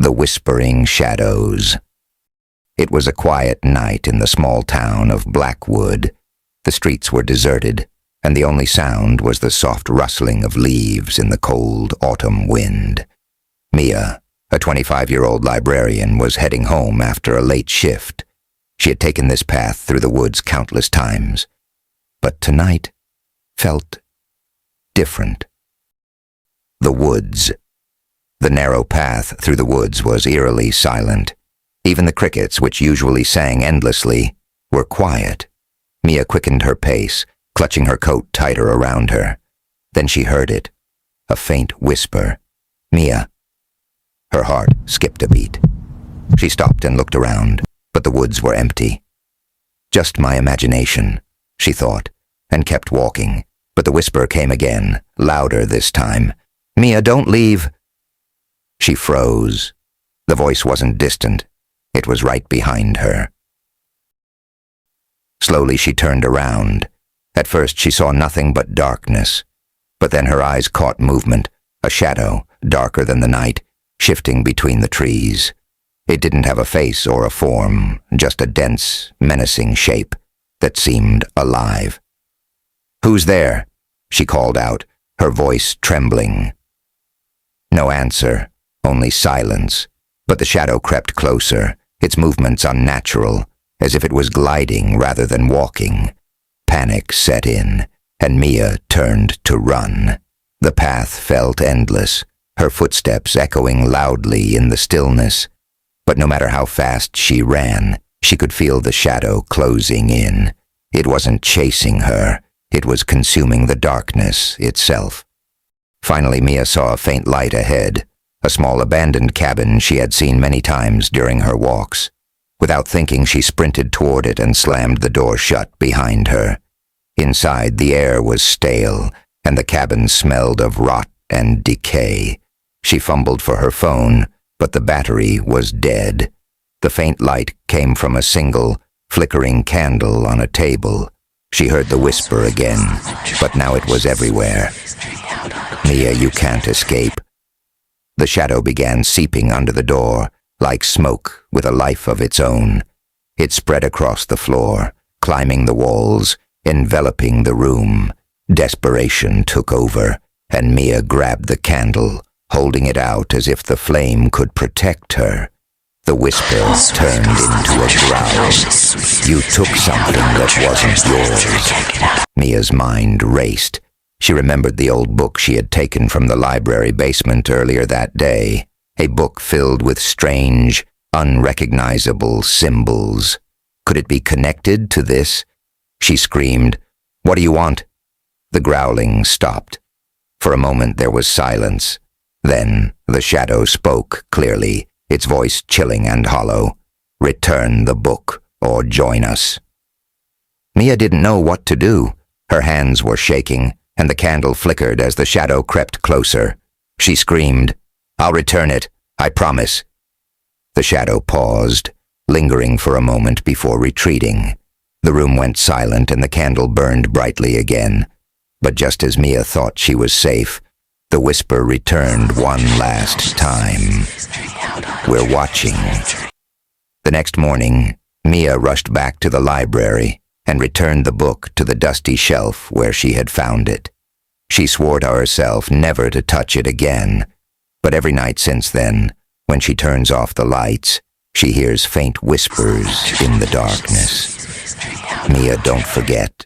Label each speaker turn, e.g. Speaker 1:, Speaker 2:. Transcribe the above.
Speaker 1: The Whispering Shadows. It was a quiet night in the small town of Blackwood. The streets were deserted, and the only sound was the soft rustling of leaves in the cold autumn wind. Mia, a 25-year-old librarian, was heading home after a late shift. She had taken this path through the woods countless times, but tonight felt different. The woods. The narrow path through the woods was eerily silent. Even the crickets, which usually sang endlessly, were quiet. Mia quickened her pace, clutching her coat tighter around her. Then she heard it, a faint whisper. "Mia." Her heart skipped a beat. She stopped and looked around, but the woods were empty. Just my imagination, she thought, and kept walking. But the whisper came again, louder this time. "Mia, don't leave." She froze. The voice wasn't distant. It was right behind her. Slowly she turned around. At first she saw nothing but darkness. But then her eyes caught movement, a shadow, darker than the night, shifting between the trees. It didn't have a face or a form, just a dense, menacing shape that seemed alive. "Who's there?" she called out, her voice trembling. No answer, only silence, but the shadow crept closer, its movements unnatural, as if it was gliding rather than walking. Panic set in, and Mia turned to run. The path felt endless, her footsteps echoing loudly in the stillness. But no matter how fast she ran, she could feel the shadow closing in. It wasn't chasing her, it was consuming the darkness itself. Finally, Mia saw a faint light ahead, a small abandoned cabin she had seen many times during her walks. Without thinking, she sprinted toward it and slammed the door shut behind her. Inside, the air was stale, and the cabin smelled of rot and decay. She fumbled for her phone, but the battery was dead. The faint light came from a single, flickering candle on a table. She heard the whisper again, but now it was everywhere. "Mia, you can't escape." The shadow began seeping under the door, like smoke with a life of its own. It spread across the floor, climbing the walls, enveloping the room. Desperation took over, and Mia grabbed the candle, holding it out as if the flame could protect her. The whisper turned into a growl. "You took something that wasn't yours." Mia's mind raced. She remembered the old book she had taken from the library basement earlier that day, a book filled with strange, unrecognizable symbols. Could it be connected to this? She screamed, "What do you want?" The growling stopped. For a moment there was silence. Then the shadow spoke clearly, its voice chilling and hollow. "Return the book, or join us." Mia didn't know what to do. Her hands were shaking, and the candle flickered as the shadow crept closer. She screamed, "I'll return it, I promise." The shadow paused, lingering for a moment before retreating. The room went silent and the candle burned brightly again. But just as Mia thought she was safe, the whisper returned one last time. "We're watching." The next morning, Mia rushed back to the library and returned the book to the dusty shelf where she had found it. She swore to herself never to touch it again, but every night since then, when she turns off the lights, she hears faint whispers in the darkness. "Mia, don't forget.